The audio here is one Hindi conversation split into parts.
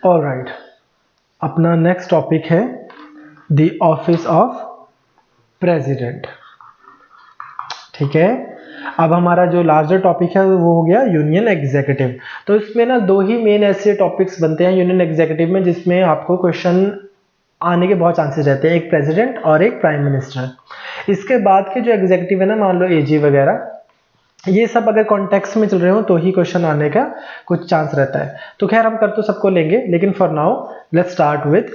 ऑलराइट, अपना नेक्स्ट टॉपिक है द ऑफिस ऑफ प्रेसिडेंट। ठीक है, अब हमारा जो लार्जर टॉपिक है वो हो गया यूनियन एग्जीक्यूटिव। तो इसमें ना दो ही मेन ऐसे टॉपिक्स बनते हैं यूनियन एग्जीक्यूटिव में जिसमें आपको क्वेश्चन आने के बहुत चांसेस रहते हैं, एक प्रेसिडेंट और एक प्राइम मिनिस्टर। इसके बाद के जो एग्जीक्यूटिव है ना, मान लो एजी वगैरह, ये सब अगर कॉन्टेक्स्ट में चल रहे हो तो ही क्वेश्चन आने का कुछ चांस रहता है। तो खैर हम कर तो सबको लेंगे, लेकिन for now let's start with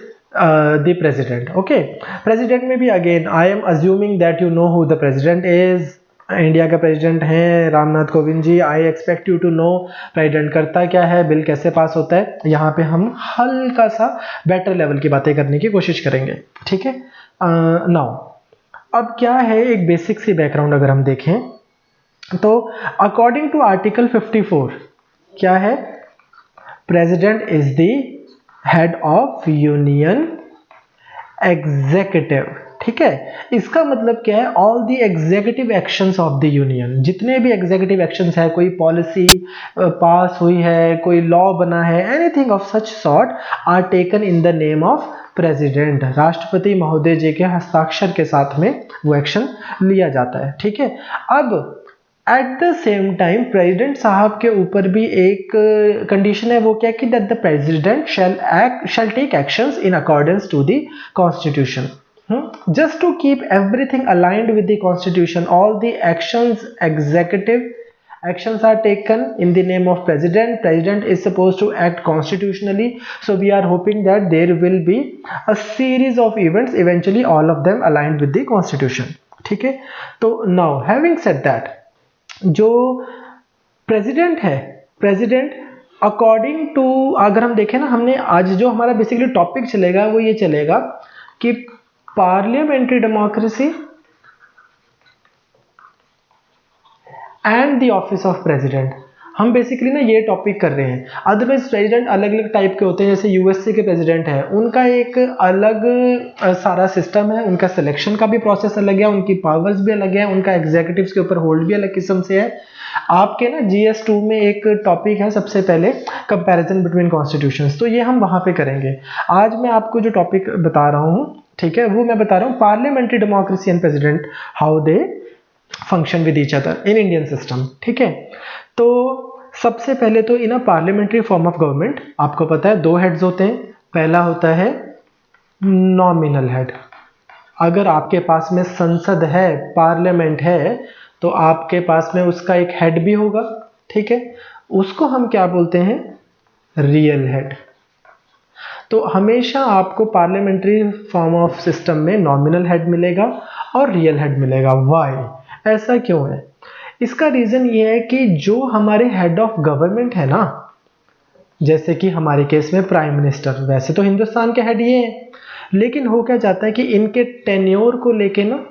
the president. Okay, president में भी again I am assuming that you know who the president is. India का प्रेसिडेंट हैं Ramnath Kovind ji. I expect you to know president करता क्या है, बिल कैसे पास होता है। यहाँ पे हम हल्का सा बेटर लेवल की बातें करने की कोशिश करेंगे। ठीक है, नाउ अब क्या है, एक बेसिक सी बैकग्राउंड अगर हम देखें तो अकॉर्डिंग टू आर्टिकल 54 क्या है, president is the head of union executive. ठीक है, इसका मतलब क्या है, all the executive actions of the union, जितने भी एग्जीक्यूटिव एक्शंस है, कोई पॉलिसी पास हुई है, कोई लॉ बना है, anything of such sort are taken in the name of president. राष्ट्रपति महोदय जी के हस्ताक्षर के साथ में वो एक्शन लिया जाता है। ठीक है, अब eight the same time president साहब के ऊपर भी एक कंडीशन है, वो क्या कि that the president shall take actions in accordance to the constitution. Just to keep everything aligned with the constitution, all the executive actions are taken in the name of president is supposed to act constitutionally, so we are hoping that there will be a series of events, eventually all of them aligned with the constitution. ठीक है, तो now having said that, जो प्रेसिडेंट है, प्रेसिडेंट अकॉर्डिंग टू, अगर हम देखें ना, हमने आज जो हमारा बेसिकली टॉपिक चलेगा वो ये चलेगा कि parliamentary democracy and the office of president. हम बेसिकली ना ये टॉपिक कर रहे हैं। अदरवाइज प्रेसिडेंट अलग अलग टाइप के होते हैं, जैसे यूएसए के प्रेसिडेंट हैं, उनका एक अलग सारा सिस्टम है, उनका सिलेक्शन का भी प्रोसेस अलग है, उनकी पावर्स भी अलग है, उनका एग्जीक्यूटिव्स के ऊपर होल्ड भी अलग किस्म से है। आपके ना GS2 में एक टॉपिक है सबसे पहले, कंपैरिजन बिटवीन कॉन्स्टिट्यूशंस, तो ये हम वहां पे करेंगे। आज मैं आपको जो टॉपिक बता रहा हूँ, ठीक है, वो मैं बता रहा हूँ parliamentary democracy and president, how they function with each other in Indian system. ठीक है, तो सबसे पहले तो in a parliamentary form of government आपको पता है दो हेड्स होते हैं। पहला होता है नॉमिनल हेड। अगर आपके पास में संसद है, पार्लियामेंट है, तो आपके पास में उसका एक हेड भी होगा। ठीक है, उसको हम क्या बोलते हैं, रियल हेड। तो हमेशा आपको पार्लियामेंट्री फॉर्म ऑफ सिस्टम में नॉमिनल हेड मिलेगा और रियल हेड मिलेगा। व्हाई, ऐसा क्यों है? इसका रीजन ये है कि जो हमारे हेड ऑफ गवर्नमेंट है ना, जैसे कि हमारे केस में प्राइम मिनिस्टर, वैसे तो हिंदुस्तान के हेड ये है, लेकिन हो क्या जाता है कि इनके टेन्योर को लेके ना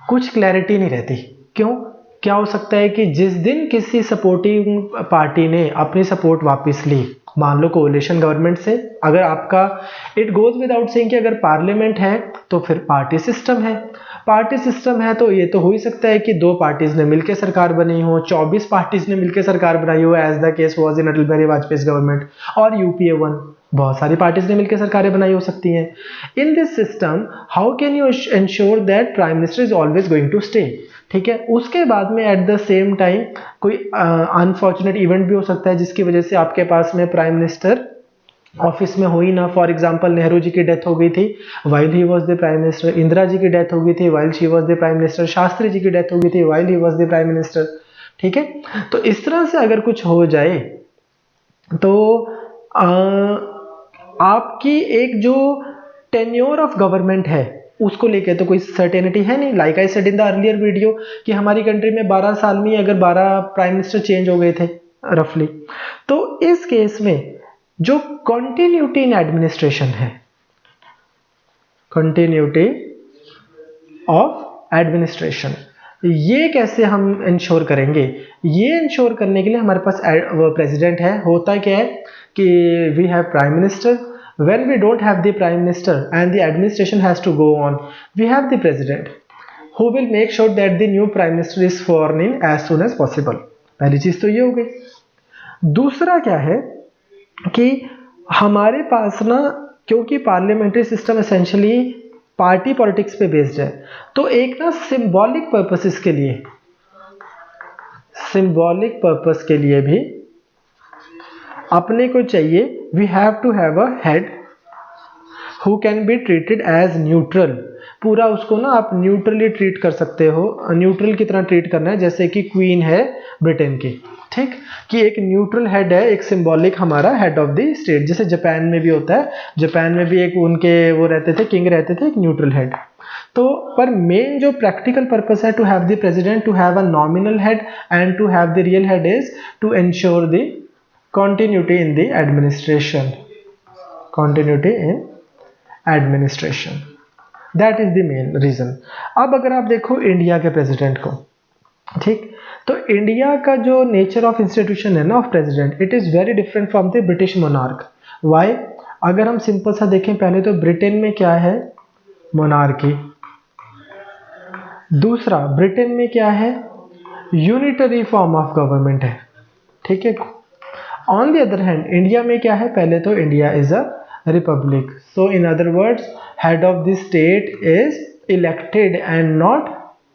कुछ क्लैरिटी नहीं रहती। क्यों? क्या हो सकता है कि जिस दिन किसी सपोर्टिंग पार्टी ने अपनी सपोर्ट वापस ली, मान लो कोalition गवर्नमेंट से, अगर आपका, इट गोज विदाउट सेइंग कि अगर पार्लियामेंट है तो फिर पार्टी सिस्टम है। पार्टी सिस्टम है तो ये तो हो ही सकता है कि दो पार्टीज ने मिलकर सरकार बनी हो, 24 पार्टीज ने मिलकर सरकार बनाई हो, as the case was in Atal Bihari Vajpayee government, और यूपीए 1, बहुत सारी पार्टीज ने मिलकर सरकारें बनाई हो सकती हैं। In this system how can you ensure that prime minister is always going to stay? ठीक है, उसके बाद में एट द सेम टाइम कोई अनफॉर्चुनेट इवेंट भी हो सकता है जिसकी वजह से आपके पास में प्राइम मिनिस्टर ऑफिस में हो ही ना। फॉर एग्जांपल, नेहरू जी की डेथ हो गई थी while he was the prime minister, Indira ji की डेथ हो गई थी while she was the prime minister, Shastri ji की डेथ हो गई थी while he was the prime minister. ठीक है, तो इस तरह से अगर कुछ हो जाए तो आपकी एक जो टेन्योर ऑफ गवर्नमेंट है उसको लेके तो कोई सर्टेनिटी है नहीं। Like I said in the earlier video कि हमारी कंट्री में 12 साल में अगर 12 प्राइम मिनिस्टर चेंज हो गए थे रफली, तो इस केस में जो कंटिन्यूटी इन एडमिनिस्ट्रेशन है, कंटिन्यूटी ऑफ एडमिनिस्ट्रेशन, ये कैसे हम इंश्योर करेंगे? ये इंश्योर करने के लिए हमारे पास प्रेसिडेंट है। होता क्या है कि we have prime minister, when we don't have the prime minister and the administration has to go on, we have the president who will make sure that the new prime minister is sworn in as soon as possible. पहली चीज तो ये हो गई। दूसरा क्या है कि हमारे पास ना, क्योंकि parliamentary system essentially party politics पे बेस्ड है, तो एक ना सिंबॉलिक पर्पसेस के लिए, सिंबॉलिक पर्पस के लिए भी अपने को चाहिए, we have to have a head who can be treated as neutral. पूरा उसको ना आप न्यूट्रली ट्रीट कर सकते हो, न्यूट्रल की तरह ट्रीट करना है, जैसे कि क्वीन है ब्रिटेन की, ठीक, कि एक न्यूट्रल हेड है, एक सिंबॉलिक हमारा हेड ऑफ द स्टेट, जैसे जापान में भी होता है, जापान में भी एक उनके वो रहते थे, किंग रहते थे, एक न्यूट्रल हेड। तो पर मेन जो प्रैक्टिकल पर्पस है to have the president to have a nominal head and to have the real head is to ensure the continuity in the administration, continuity in administration, that is the main reason। अब अगर आप देखो इंडिया के प्रेसिडेंट को, ठीक, तो इंडिया का जो नेचर ऑफ इंस्टीट्यूशन है ना of president, it is very different from the British monarch. Why? अगर हम सिंपल सा देखें, पहले तो ब्रिटेन में क्या है, मोनार्की। दूसरा, ब्रिटेन में क्या है, यूनिटरी फॉर्म ऑफ गवर्नमेंट है, ठीक है। On the other hand India में क्या है, पहले तो India is a republic, so in other words head of the state is elected and not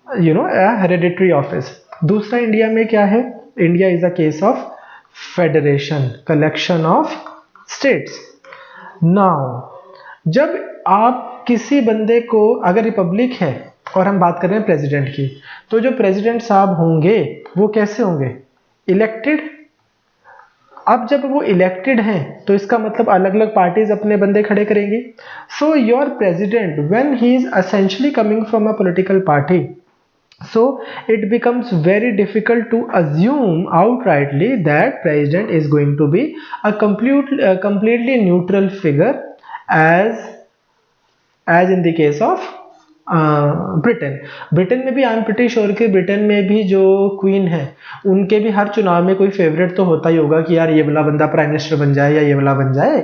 hereditary office. दूसरा, इंडिया में क्या है, India is a case of federation, collection of states. Now जब आप किसी बंदे को, अगर रिपब्लिक है और हम बात कर रहे हैं प्रेसिडेंट की, तो जो प्रेसिडेंट साहब होंगे वो कैसे होंगे, इलेक्टेड। अब जब वो इलेक्टेड हैं तो इसका मतलब अलग अलग पार्टीज अपने बंदे खड़े करेंगी। So your president when he is essentially coming from a political party, so it becomes very difficult to assume outrightly that president is going to be a completely neutral figure as in the case of Britain में भी आई एम प्रिटी श्योर कि ब्रिटेन में भी जो क्वीन है उनके भी हर चुनाव में कोई फेवरेट तो होता ही होगा कि यार ये वाला बंदा प्राइम मिनिस्टर बन जाए या ये वाला बन जाए,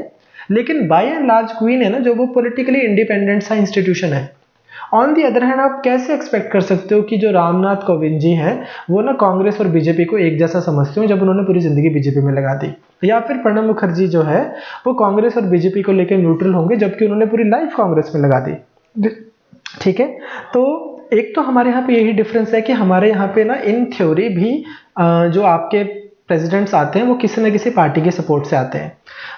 लेकिन बाय एंड लार्ज क्वीन है ना जो, वो पॉलिटिकली इंडिपेंडेंट सा इंस्टीट्यूशन है। ऑन दी अदर हैंड आप कैसे एक्सपेक्ट कर सकते हो कि जो रामनाथ कोविंद जी हैं वो ना कांग्रेस और बीजेपी को एक जैसा समझते हो, जब उन्होंने पूरी जिंदगी बीजेपी में लगा दी, या फिर प्रणब मुखर्जी जो है वो कांग्रेस और बीजेपी को लेकर न्यूट्रल होंगे जबकि उन्होंने पूरी लाइफ कांग्रेस में लगा दी, ठीक है। तो एक तो हमारे यहाँ पे यही डिफरेंस है कि हमारे यहाँ पे ना इन थ्योरी भी जो आपके प्रेसिडेंट्स आते हैं वो किसी न किसी पार्टी के सपोर्ट से आते हैं।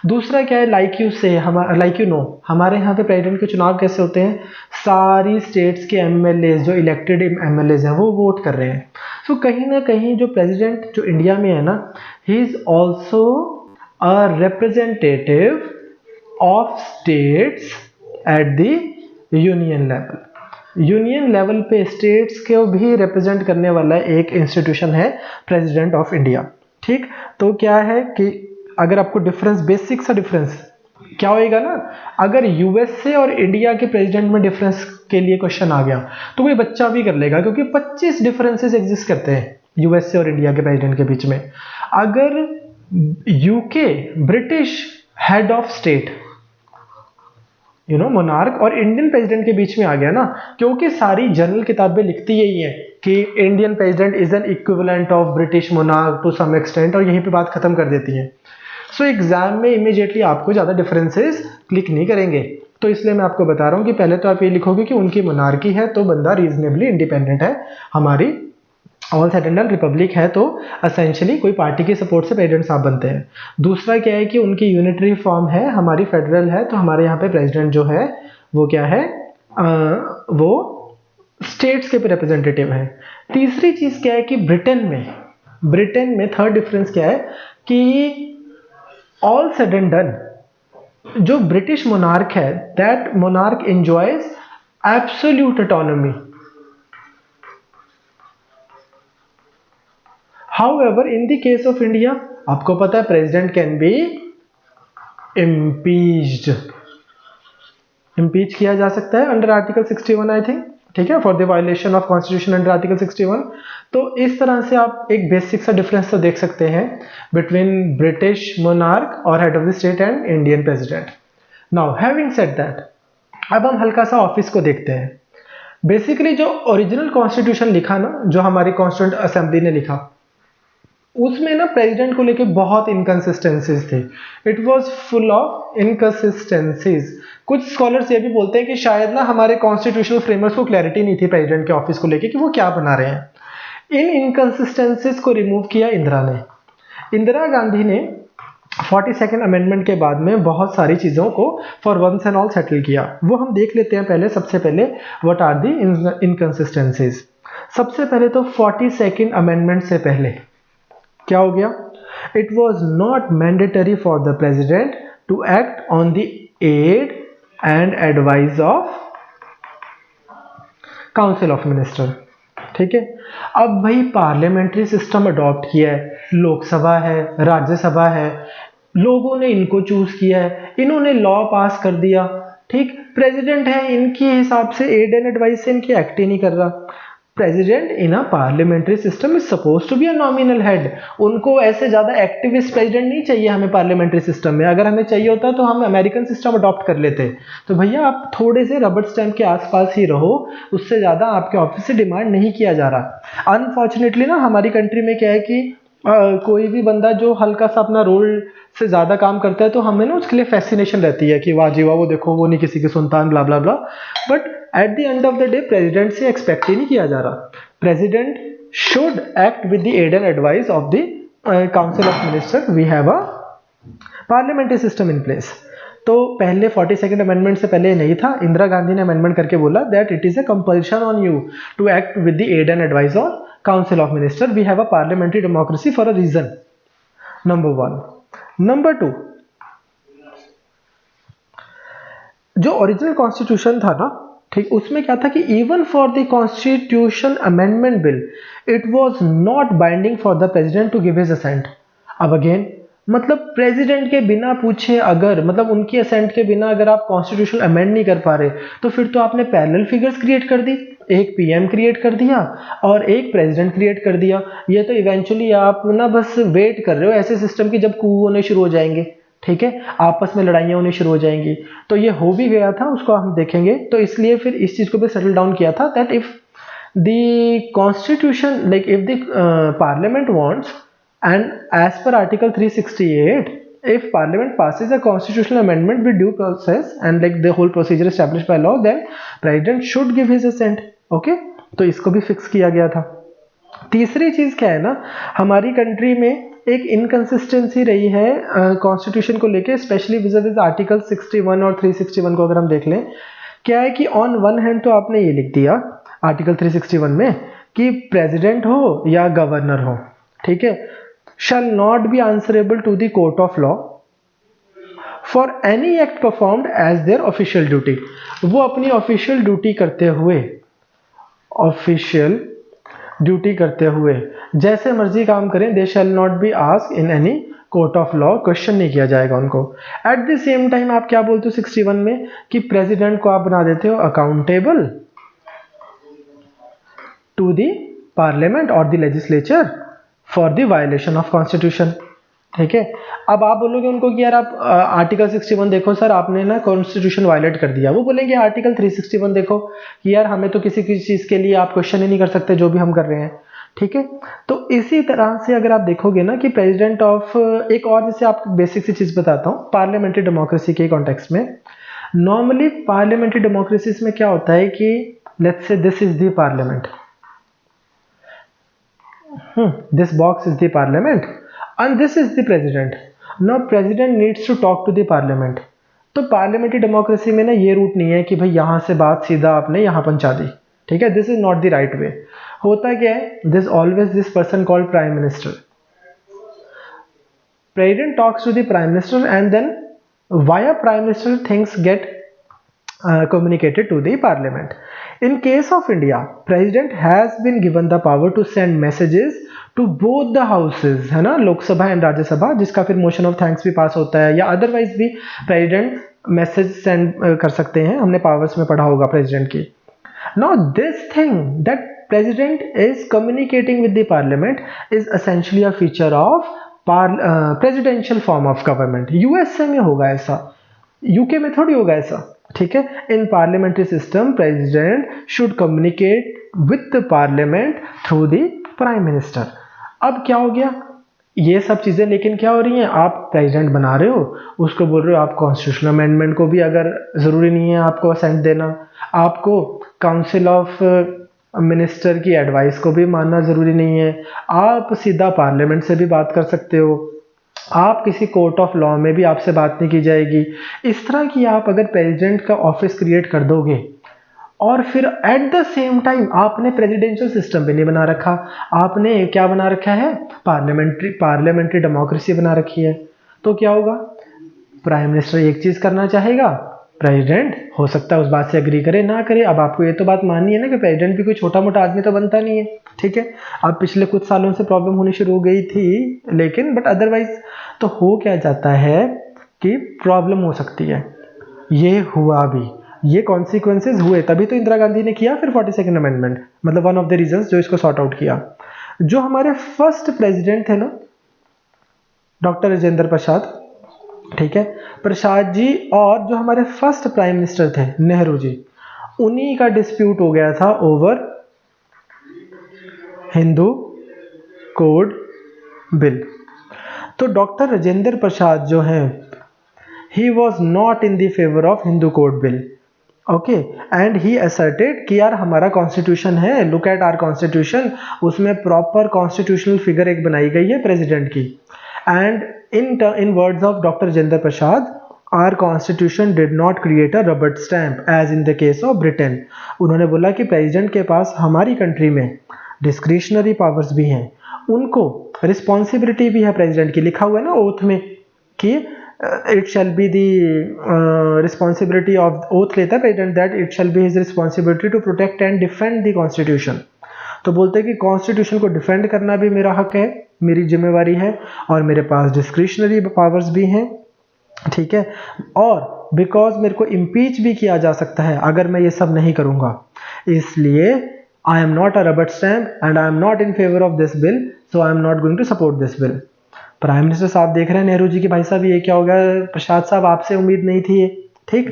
दूसरा क्या है, लाइक यू नो हमारे यहाँ पे प्रेसिडेंट के चुनाव कैसे होते हैं, सारी स्टेट्स के एमएलए जो इलेक्टेड एमएलए हैं वो वोट कर रहे हैं। सो कहीं ना कहीं जो प्रेसिडेंट जो इंडिया में है ना, he is also a representative of states at the union level. Union level पे स्टेट्स को भी रिप्रेजेंट करने वाला एक इंस्टीट्यूशन है प्रेसिडेंट ऑफ इंडिया, ठीक। तो क्या है कि अगर आपको डिफरेंस, बेसिक सा डिफरेंस क्या होएगा ना, अगर यूएसए और इंडिया के प्रेसिडेंट में डिफरेंस के लिए क्वेश्चन आ गया तो कोई बच्चा भी कर लेगा, क्योंकि 25 डिफरेंसेस एग्जिस्ट करते हैं यूएसए और इंडिया के प्रेसिडेंट के बीच में। अगर UK British head of state monarch और इंडियन प्रेसिडेंट के बीच में आ गया ना, क्योंकि सारी जनरल किताबें लिखती यही है कि Indian president is an equivalent of British monarch to some extent, और यहीं पे बात खत्म कर देती है। सो एग्जाम में इमीडिएटली आपको ज्यादा डिफरेंसेस क्लिक नहीं करेंगे, तो इसलिए मैं आपको बता रहा हूं कि पहले तो आप ये लिखोगे कि उनकी मोनार्की है तो बंदा रीजनेबली इंडिपेंडेंट है, हमारी all set and done Republic है तो असेंशियली कोई पार्टी के सपोर्ट से प्रेसिडेंट साहब बनते हैं। दूसरा क्या है कि उनकी यूनिटरी फॉर्म है, हमारी फेडरल है, तो हमारे यहाँ पे प्रेसिडेंट जो है वो क्या है, वो स्टेट्स के रिप्रेजेंटेटिव है। तीसरी चीज क्या है कि ब्रिटेन में थर्ड डिफरेंस क्या है कि ऑल सेड एंड डन जो ब्रिटिश मोनार्क है, that monarch enjoys absolute autonomy. However, in the case of India, आपको पता है president can be impeached, impeach किया जा सकता है अंडर आर्टिकल 61 आई थिंक, ठीक है, for the violation of constitution under article 61। तो इस तरह से आप एक बेसिक सा डिफरेंस तो देख सकते हैं बिटवीन ब्रिटिश मोनार्क और head of the state and Indian president. Now having said that, अब हम हल्का सा ऑफिस को देखते हैं। बेसिकली जो ओरिजिनल कॉन्स्टिट्यूशन लिखा ना, जो हमारी कॉन्स्टिट्यूंट असेंबली ने लिखा, उसमें ना प्रेसिडेंट को लेके बहुत इनकंसिस्टेंसीज थे, it was full of inconsistencies. कुछ स्कॉलर्स ये भी बोलते हैं कि शायद ना हमारे कॉन्स्टिट्यूशनल फ्रेमवर्क को क्लैरिटी नहीं थी प्रेसिडेंट के ऑफिस को लेके कि वो क्या बना रहे हैं। इन इनकंसिस्टेंसीज को रिमूव किया इंदिरा ने। इंदिरा गांधी ने 42nd अमेंडमेंट के बाद में बहुत सारी चीज़ों को for once and all settle किया, वो हम देख लेते हैं पहले। सबसे पहले व्हाट आर दी इनकंसिस्टेंसीज। सबसे पहले तो 42nd अमेंडमेंट से पहले क्या हो गया, it was not mandatory for the president to act on the aid and advice of council of minister. ठीक है, अब भाई पार्लियामेंट्री सिस्टम अडॉप्ट किया है, लोकसभा है, राज्यसभा है, लोगों ने इनको चूज किया है, इन्होंने लॉ पास कर दिया, ठीक, प्रेसिडेंट है, इनके हिसाब से एड एंड एडवाइस से इनकी एक्ट ही नहीं कर रहा। President in a parliamentary system is suppose to be a nominal head. उनको ऐसे ज्यादा एक्टिविस्ट प्रेसिडेंट नहीं चाहिए हमें पार्लियामेंट्री सिस्टम में। अगर हमें चाहिए होता तो हम अमेरिकन सिस्टम अडॉप्ट कर लेते। तो भैया आप थोड़े से रबड़ स्टैम्प के आसपास ही रहो, उससे ज्यादा आपके ऑफिस से डिमांड नहीं किया जा रहा। अनफॉर्चुनेटली ना हमारी कंट्री में क्या है कि कोई भी बंदा जो हल्का सा अपना रोल से ज्यादा काम करता है तो हमें ना उसके लिए फैसिनेशन रहती है कि वाह जी वाह, वो देखो वो नहीं किसी की सुल्तान, blah blah blah. But at the end of the day president से एक्सपेक्ट ही नहीं किया जा रहा। President should act with the aid and advice of the council of minister. We have a parliamentary system in place. तो पहले 42nd अमेंडमेंट से पहले नहीं था। इंदिरा गांधी ने अमेंडमेंट करके बोला that it is a compulsion on you to act with the aid and advice on council of minister. We have a parliamentary democracy for a reason, number 1। Number 2, जो ओरिजिनल कॉन्स्टिट्यूशन था ना, ठीक, उसमें क्या था कि even for the constitution amendment bill it was not binding for the president to give his assent. अब अगेन मतलब प्रेसिडेंट के बिना पूछे, अगर मतलब उनकी असेंट के बिना अगर आप कॉन्स्टिट्यूशन अमेंड नहीं कर पा रहे तो फिर तो आपने पैरेलल फिगर्स क्रिएट कर दी, एक पीएम क्रिएट कर दिया और एक प्रेसिडेंट क्रिएट कर दिया। ये तो इवेंचुअली आप ना बस वेट कर रहे हो ऐसे सिस्टम की जब कू होने शुरू हो जाएंगे, ठीक है, आपस में लड़ाइयाँ होनी शुरू हो जाएंगी। तो ये हो भी गया था, उसको हम देखेंगे। तो इसलिए फिर इस चीज को भी सेटल डाउन किया था that if the constitution like if the parliament wants and as per article 368 if parliament passes a constitutional amendment with due process and like the whole procedure established by law then president should give his assent। okay, तो इसको भी फिक्स किया गया था। तीसरी चीज क्या है ना, हमारी कंट्री में एक इनकंसिस्टेंसी रही है कॉन्स्टिट्यूशन को लेके, स्पेशली विज़ आर्टिकल 61 और 361 को अगर हम देख लें। क्या है कि ऑन वन हैंड तो आपने ये लिख दिया आर्टिकल 361 में कि प्रेसिडेंट हो या गवर्नर हो, ठीक है, shall not be answerable to the court of law for any act performed as their official duty। वो अपनी ऑफिशियल ड्यूटी करते हुए जैसे मर्जी काम करें, दे shall not be asked in any court of law, question नहीं किया जाएगा उनको। एट द सेम टाइम आप क्या बोलते हो 61 में कि प्रेसिडेंट को आप बना देते हो अकाउंटेबल टू द पार्लियामेंट और the legislature for the violation of constitution. ठीक है, अब आप बोलोगे उनको कि यार आप आर्टिकल 61 देखो सर, आपने ना कॉन्स्टिट्यूशन वायलेट कर दिया। वो बोलेंगे आर्टिकल 361 देखो कि यार हमें तो किसी चीज के लिए आप क्वेश्चन ही नहीं कर सकते जो भी हम कर रहे हैं। ठीक है, तो इसी तरह से अगर आप देखोगे ना कि प्रेसिडेंट ऑफ, एक और जैसे आप बेसिक सी चीज बताता हूँ पार्लियामेंट्री डेमोक्रेसी के कॉन्टेक्स्ट में। नॉर्मली पार्लियामेंट्री डेमोक्रेसी में क्या होता है कि let's say this is the parliament, this box is the parliament and this is the president। now president needs to talk to the parliament। तो पार्लियामेंट्री डेमोक्रेसी में ना ये रूट नहीं है कि भाई यहां से बात सीधा आपने यहां पहुंचा दी, ठीक है, this is not the right way. होता क्या है, this always this person called prime minister, president talks to the prime minister and then via prime minister things get communicated to the parliament। in case of India president has been given the power to send messages to both the houses, है ना, लोकसभा एंड राज्यसभा, जिसका फिर मोशन ऑफ थैंक्स भी पास होता है या अदरवाइज भी प्रेसिडेंट मैसेज सेंड कर सकते हैं, हमने पावर्स में पढ़ा होगा प्रेसिडेंट की। now this thing that president is communicating with the parliament is essentially a feature of presidential form of government। USA में होगा ऐसा, यूके में थोड़ी होगा ऐसा, ठीक है। इन parliamentary system president should communicate with the parliament through the prime minister. अब क्या हो गया, ये सब चीज़ें लेकिन क्या हो रही हैं, आप प्रेसिडेंट बना रहे हो, उसको बोल रहे हो आप कॉन्स्टिट्यूशनल अमेंडमेंट को भी अगर ज़रूरी नहीं है आपको असेंट देना, आपको काउंसिल ऑफ मिनिस्टर की एडवाइस को भी मानना ज़रूरी नहीं है, आप सीधा पार्लियामेंट से भी बात कर सकते हो, आप किसी कोर्ट ऑफ लॉ में भी आपसे बात नहीं की जाएगी। इस तरह की आप अगर प्रेसिडेंट का ऑफिस क्रिएट कर दोगे और फिर एट द सेम टाइम आपने प्रेसिडेंशियल सिस्टम भी नहीं बना रखा, आपने क्या बना रखा है, पार्लियामेंट्री डेमोक्रेसी बना रखी है, तो क्या होगा, प्राइम मिनिस्टर एक चीज़ करना चाहेगा, प्रेसिडेंट हो सकता है उस बात से एग्री करे ना करे। अब आपको ये तो बात माननी है ना कि प्रेसिडेंट भी कोई छोटा मोटा आदमी तो बनता नहीं है, ठीक है। अब पिछले कुछ सालों से प्रॉब्लम होनी शुरू हो गई थी, लेकिन बट अदरवाइज तो हो क्या जाता है कि प्रॉब्लम हो सकती है। ये हुआ भी, ये कॉन्सिक्वेंसेज हुए, तभी तो इंदिरा गांधी ने किया फिर 42nd अमेंडमेंट, मतलब वन ऑफ द रीजंस जो इसको सॉर्ट आउट किया। जो हमारे फर्स्ट प्रेसिडेंट थे ना, डॉक्टर राजेंद्र प्रसाद, ठीक है, प्रसाद जी, और जो हमारे फर्स्ट प्राइम मिनिस्टर थे नेहरू जी, उन्हीं का डिस्प्यूट हो गया था ओवर हिंदू कोड बिल। तो डॉक्टर राजेंद्र प्रसाद जो हैं, he was not in the favour of Hindu code bill, okay, and he asserted कि यार हमारा कॉन्स्टिट्यूशन है, लुक एट आवर कॉन्स्टिट्यूशन, उसमें प्रॉपर कॉन्स्टिट्यूशनल फिगर एक बनाई गई है प्रेसिडेंट की, and in words of Dr. Rajendra Prasad, our constitution did not create a rubber stamp as in the case of Britain। उन्होंने बोला कि प्रेसिडेंट के पास हमारी कंट्री में डिस्क्रिशनरी पावर्स भी हैं, उनको रिस्पॉन्सिबिलिटी भी है प्रेसिडेंट की, लिखा हुआ है ना ओथ में कि it shall be the responsibility of, oath लेता है president that it shall be his responsibility to protect and defend the constitution. तो बोलते हैं कि कॉन्स्टिट्यूशन को डिफेंड करना भी मेरा हक है, मेरी जिम्मेवारी है, और मेरे पास डिस्क्रिशनरी पावर्स भी हैं, ठीक है, और बिकॉज मेरे को इम्पीच भी किया जा सकता है अगर मैं ये सब नहीं करूँगा, इसलिए I am not a rubber stamp and I am not in favour of this bill, so I am not going to support this bill. Prime minister साहब देख रहे हैं नेहरू जी की, भाई साहब ये क्या हो गया, प्रसाद साहब आपसे उम्मीद नहीं थी ये, ठीक।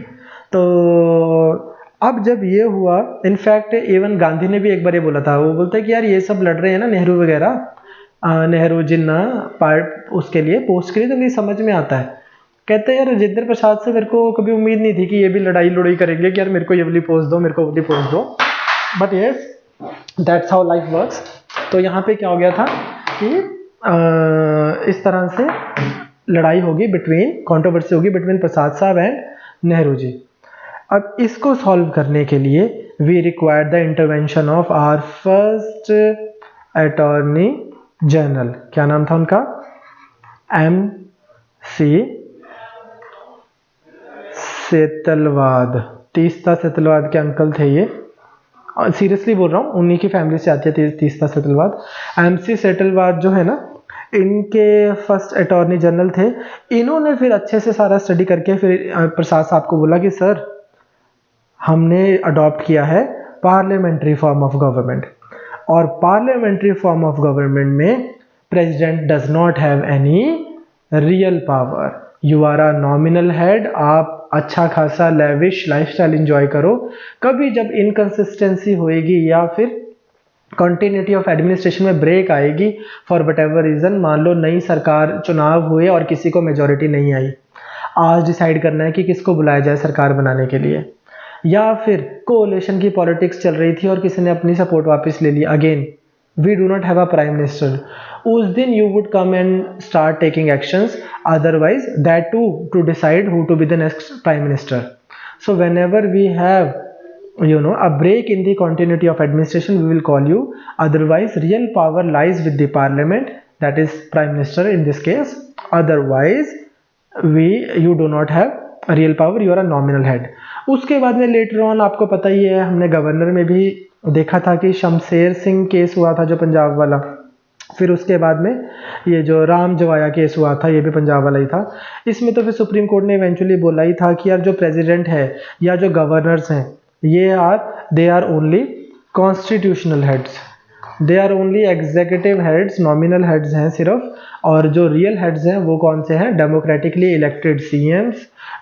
तो अब जब ये हुआ, इनफैक्ट इवन गांधी ने भी एक बार ये बोला था, वो बोलता है कि यार ये सब लड़ रहे हैं ना नेहरू वगैरह, नेहरू जिन्ना पार्ट उसके लिए पोस्ट के लिए, तो मुझे समझ में आता है। कहते हैं यार राजेंद्र प्रसाद से मेरे को कभी उम्मीद नहीं थी कि ये भी लड़ाई करेंगे कि यार मेरे को ये वाली पोस्ट दो, मेरे को वाली पोस्ट दो, but yes that's how life works. तो यहाँ पे क्या हो गया था कि इस तरह से लड़ाई होगी बिटवीन, कंट्रोवर्सी होगी बिटवीन प्रसाद साहब एंड नेहरू जी। अब इसको सॉल्व करने के लिए we required the intervention of our first attorney general, क्या नाम था उनका, MC सेतलवाद, तीस्ता सेतलवाद के अंकल थे ये, सीरियसली बोल रहा हूँ, उन्हीं की फैमिली से आती है तीस्ता सेतलवाद। MC सेतलवाद जो है ना, इनके फर्स्ट अटॉर्नी जनरल थे। इन्होंने फिर अच्छे से सारा स्टडी करके फिर प्रसाद साहब को बोला कि सर हमने अडॉप्ट किया है पार्लियामेंट्री फॉर्म ऑफ गवर्नमेंट, और पार्लियामेंट्री फॉर्म ऑफ गवर्नमेंट में president does not have any real power, you are a nominal head, आप अच्छा खासा लेविश लाइफस्टाइल एंजॉय करो, कभी जब इनकंसिस्टेंसी होएगी या फिर कंटिन्यूटी ऑफ एडमिनिस्ट्रेशन में ब्रेक आएगी फॉर वट एवर रीजन, मान लो नई सरकार चुनाव हुए और किसी को मेजोरिटी नहीं आई, आज डिसाइड करना है कि किसको बुलाया जाए सरकार बनाने के लिए, या फिर कोalition की पॉलिटिक्स चल रही थी और किसी ने अपनी सपोर्ट वापस ले ली, again we do not have a prime minister, उस दिन you would come and start taking actions, otherwise that to decide who to be the next prime minister. So whenever we have a break in the continuity of administration, we will call you, otherwise real power lies with the parliament, that is prime minister in this case, otherwise you do not have a real power, you are a nominal head। उसके बाद में लेटर ऑन आपको पता ही है, हमने गवर्नर में भी देखा था कि शमशेर सिंह केस हुआ था जो पंजाब वाला, फिर उसके बाद में ये जो राम जवाया केस हुआ था ये भी पंजाब वाला ही था। इसमें तो फिर सुप्रीम कोर्ट ने इवेंचुअली बोला ही था कि यार जो प्रेसिडेंट है या जो गवर्नर्स हैं they are only constitutional heads, they are only executive heads, nominal heads हैं सिर्फ, और जो रियल हेड्स हैं वो कौन से हैं, democratically elected CMs,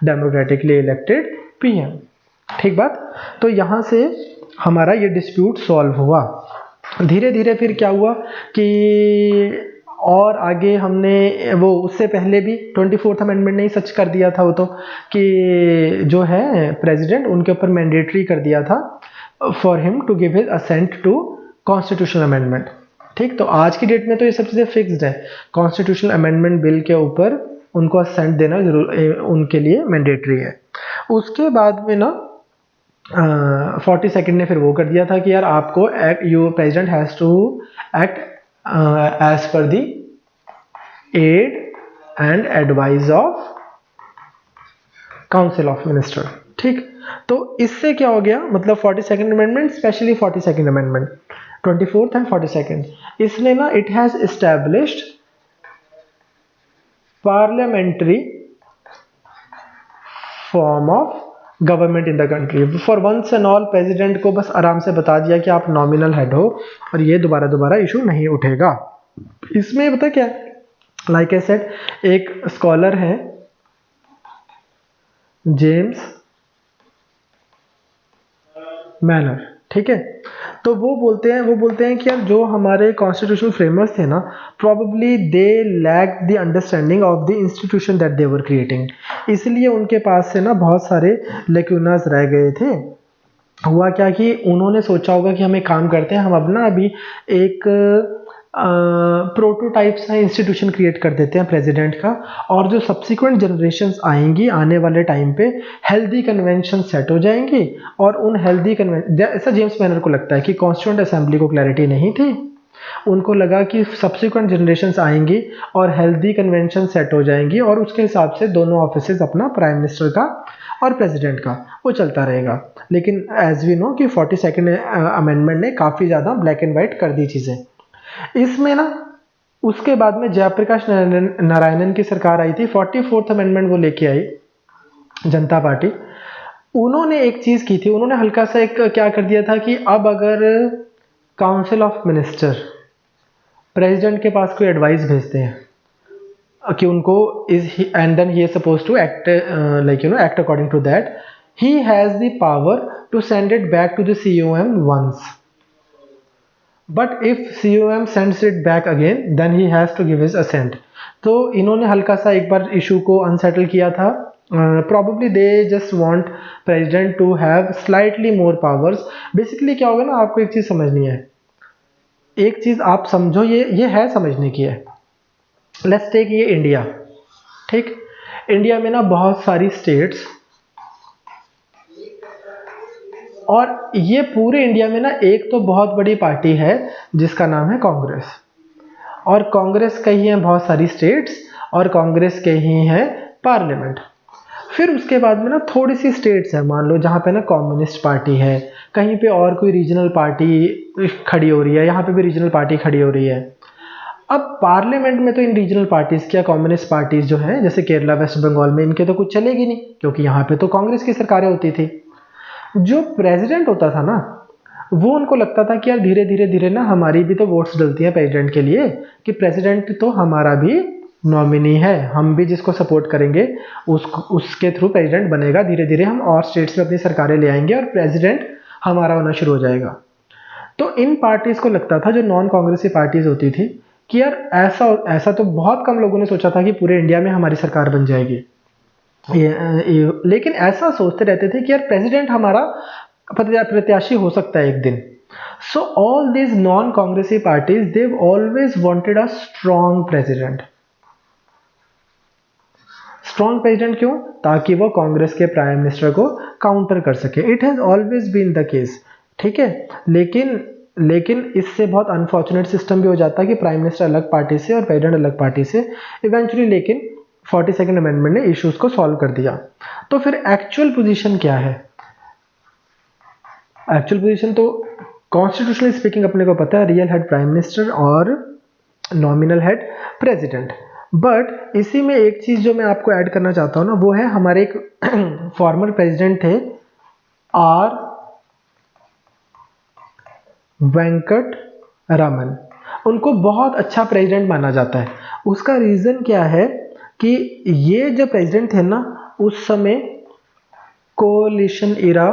democratically elected PM, ठीक बात। तो यहाँ से हमारा ये डिस्प्यूट सॉल्व हुआ। धीरे धीरे फिर क्या हुआ कि और आगे हमने वो उससे पहले भी 24th अमेंडमेंट ने ही सच कर दिया था वो तो, कि जो है प्रेसिडेंट उनके ऊपर मैंडेटरी कर दिया था for him to give his assent to constitutional amendment. ठीक, तो आज की डेट में तो ये सब चीज़ें फिक्स्ड है, कॉन्स्टिट्यूशनल अमेंडमेंट बिल के ऊपर उनको असेंट देना जरूर उनके लिए मैंडेटरी है। उसके बाद में ना 42nd ने फिर वो कर दिया था कि यार आपको you president has to act as per the aid and advice of council of minister. ठीक, तो इससे क्या हो गया, मतलब 42nd amendment, specially 42nd amendment, 24th and 42nd, इसने ना it has established parliamentary form of government in the country. For once and all president को बस आराम से बता दिया कि आप नॉमिनल हेड हो और ये दोबारा इशू नहीं उठेगा। इसमें पता क्या, लाइक आई सेड, एक स्कॉलर है जेम्स मैनर, ठीक है, तो वो बोलते हैं कि यार जो हमारे कॉन्स्टिट्यूशनल फ्रेमवर्क थे ना, probably they lack the understanding of the institution that they were creating, इसलिए उनके पास से ना बहुत सारे लेक्यूनास रह गए थे। हुआ क्या कि उन्होंने सोचा होगा कि हम एक काम करते हैं, हम अब ना अभी एक प्रोटोटाइप सा इंस्टीट्यूशन क्रिएट कर देते हैं प्रेसिडेंट का, और जो सब्सिक्वेंट जनरेशन्स आएंगी आने वाले टाइम पे हेल्दी कन्वेंशन सेट हो जाएंगी, और उन हेल्दी कन्वेंशन, ऐसा जेम्स मैनर को लगता है कि कॉन्स्टिट्यूएंट असेंबली को क्लैरिटी नहीं थी, उनको लगा कि सब्सिक्वेंट जनरेशन्स आएंगी और हेल्दी कन्वेंशन सेट हो जाएंगी, और उसके हिसाब से दोनों ऑफिसेज अपना प्राइम मिनिस्टर का और प्रेसिडेंट का वो चलता रहेगा। लेकिन एज वी नो कि 42nd अमेंडमेंट ने काफ़ी ज़्यादा ब्लैक एंड वाइट कर दी चीज़ें। इसमें ना उसके बाद में जयप्रकाश नारायणन की सरकार आई थी, 44th अमेंडमेंट वो लेके आई जनता पार्टी। उन्होंने एक चीज की थी, उन्होंने हल्का सा एक क्या कर दिया था कि अब अगर काउंसिल ऑफ मिनिस्टर प्रेसिडेंट के पास कोई एडवाइस भेजते हैं कि उनको and then he is suppose to act like act according to that, he has the power to send it back to the COM once, but if COM sends it back again then he has to give his assent. तो इन्होंने हल्का सा एक बार इशू को अनसेटल किया था। Probably they just want president to have slightly more powers. Basically क्या होगा ना, आपको एक चीज समझनी है, एक चीज आप समझो, ये है समझने की है। लेट्स टेक ये इंडिया, ठीक, इंडिया में ना बहुत सारी स्टेट्स, और ये पूरे इंडिया में ना एक तो बहुत बड़ी पार्टी है जिसका नाम है कांग्रेस, और कांग्रेस के ही हैं बहुत सारी स्टेट्स, और कांग्रेस के ही हैं पार्लियामेंट। फिर उसके बाद में ना थोड़ी सी स्टेट्स है, मान लो जहाँ पे ना कम्युनिस्ट पार्टी है, कहीं पे और कोई रीजनल पार्टी खड़ी हो रही है, यहाँ पे भी रीजनल पार्टी खड़ी हो रही है। अब पार्लियामेंट में तो इन रीजनल पार्टीज क्या, कम्युनिस्ट पार्टीज जो हैं जैसे केरला वेस्ट बंगाल में, इनके तो कुछ चलेगी नहीं, क्योंकि यहाँ पे तो कांग्रेस की सरकारें होती थी। जो प्रेसिडेंट होता था ना, वो उनको लगता था कि यार धीरे धीरे ना हमारी भी तो वोट्स डलती हैं प्रेसिडेंट के लिए, कि प्रेसिडेंट तो हमारा भी नॉमिनी है, हम भी जिसको सपोर्ट करेंगे उसके थ्रू प्रेसिडेंट बनेगा, धीरे धीरे हम और स्टेट्स में अपनी सरकारें ले आएंगे और प्रेसिडेंट हमारा होना शुरू हो जाएगा। तो इन पार्टीज को लगता था, जो नॉन कांग्रेसी पार्टीज होती थी, कि यार ऐसा तो बहुत कम लोगों ने सोचा था कि पूरे इंडिया में हमारी सरकार बन जाएगी। लेकिन ऐसा सोचते रहते थे कि यार प्रेसिडेंट हमारा प्रत्याशी हो सकता है एक दिन। सो ऑल दीज नॉन कांग्रेसी parties they always wanted a strong president. Strong president क्यों? ताकि वो कांग्रेस के प्राइम मिनिस्टर को काउंटर कर सके। It has always been the case, ठीक है। लेकिन इससे बहुत अनफॉर्चुनेट सिस्टम भी हो जाता है कि प्राइम मिनिस्टर अलग पार्टी से और प्रेसिडेंट अलग पार्टी से। इवेंचुअली लेकिन 42nd अमेंडमेंट ने इश्यूज को सॉल्व कर दिया। तो फिर एक्चुअल पोजीशन क्या है? एक्चुअल पोजीशन तो कॉन्स्टिट्यूशनली स्पीकिंग अपने को पता है, रियल हेड प्राइम मिनिस्टर और नॉमिनल हेड प्रेसिडेंट। बट इसी में एक चीज जो मैं आपको ऐड करना चाहता हूं ना, वो है हमारे एक फॉर्मर प्रेसिडेंट थे आर वेंकट रमन। उनको बहुत अच्छा प्रेसिडेंट माना जाता है। उसका रीजन क्या है कि ये जो प्रेसिडेंट थे ना, उस समय कोलिशन इरा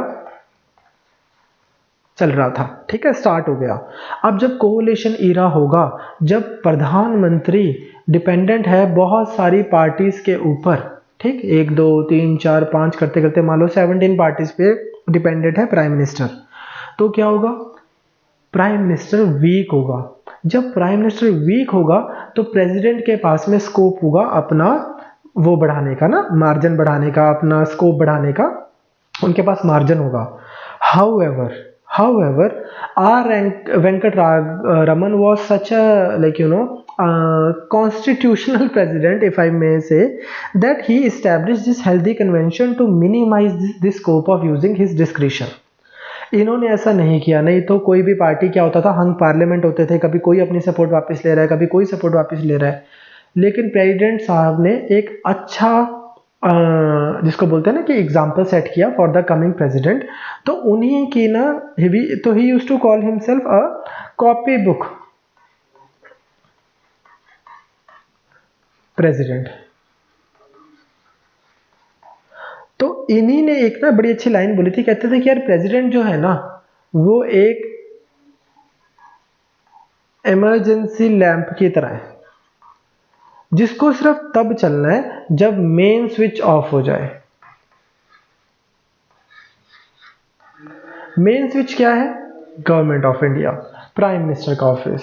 चल रहा था, ठीक है, स्टार्ट हो गया। अब जब कोलिशन ईरा होगा, जब प्रधानमंत्री डिपेंडेंट है बहुत सारी पार्टीज के ऊपर, ठीक, 1 2 3 4 5 करते करते मान लो 17 पार्टीज पे डिपेंडेंट है प्राइम मिनिस्टर, तो क्या होगा, प्राइम मिनिस्टर वीक होगा। जब प्राइम मिनिस्टर वीक होगा तो प्रेसिडेंट के पास में स्कोप होगा अपना वो बढ़ाने का ना, मार्जिन बढ़ाने का, अपना स्कोप बढ़ाने का उनके पास मार्जिन होगा। However, R. Venkat Raman was such a, like, constitutional president, if I may say, that he established this healthy convention to minimize this scope of using his discretion. इन्होंने ऐसा नहीं किया, नहीं तो कोई भी पार्टी क्या होता था, हंग पार्लियामेंट होते थे, कभी कोई अपनी सपोर्ट वापस ले रहा है, कभी कोई सपोर्ट वापस ले रहा है। लेकिन प्रेसिडेंट साहब ने एक अच्छा जिसको बोलते हैं ना कि एग्जाम्पल सेट किया फॉर द कमिंग प्रेसिडेंट, तो उन्हीं की ना तो he used to call himself a copy book president. तो इन्हीं ने एक ना बड़ी अच्छी लाइन बोली थी, कहते थे कि यार प्रेसिडेंट जो है ना वो एक इमरजेंसी लैंप की तरह है, जिसको सिर्फ तब चलना है जब मेन स्विच ऑफ हो जाए। मेन स्विच क्या है, government of India, prime minister का ऑफिस।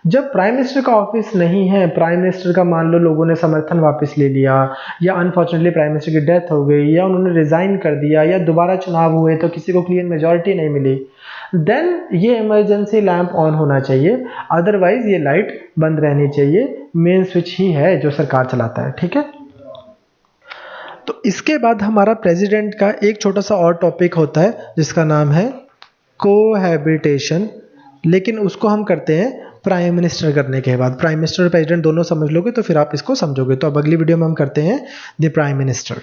जब प्राइम मिनिस्टर का ऑफिस नहीं है, प्राइम मिनिस्टर का मान लो लोगों ने समर्थन वापस ले लिया, या अनफॉर्चुनेटली प्राइम मिनिस्टर की डेथ हो गई, या उन्होंने रिजाइन कर दिया, या दोबारा चुनाव हुए तो किसी को क्लीन मेजॉरिटी नहीं मिली, देन ये इमरजेंसी लैंप ऑन होना चाहिए, अदरवाइज ये लाइट बंद रहनी चाहिए। मेन स्विच ही है जो सरकार चलाता है, ठीक है। तो इसके बाद हमारा प्रेसिडेंट का एक छोटा सा और टॉपिक होता है जिसका नाम है कोहैबिटेशन, लेकिन उसको हम करते हैं प्राइम मिनिस्टर करने के बाद। प्राइम मिनिस्टर और प्रेसिडेंट दोनों समझ लोगे तो फिर आप इसको समझोगे। तो अब अगली वीडियो में हम करते हैं द प्राइम मिनिस्टर।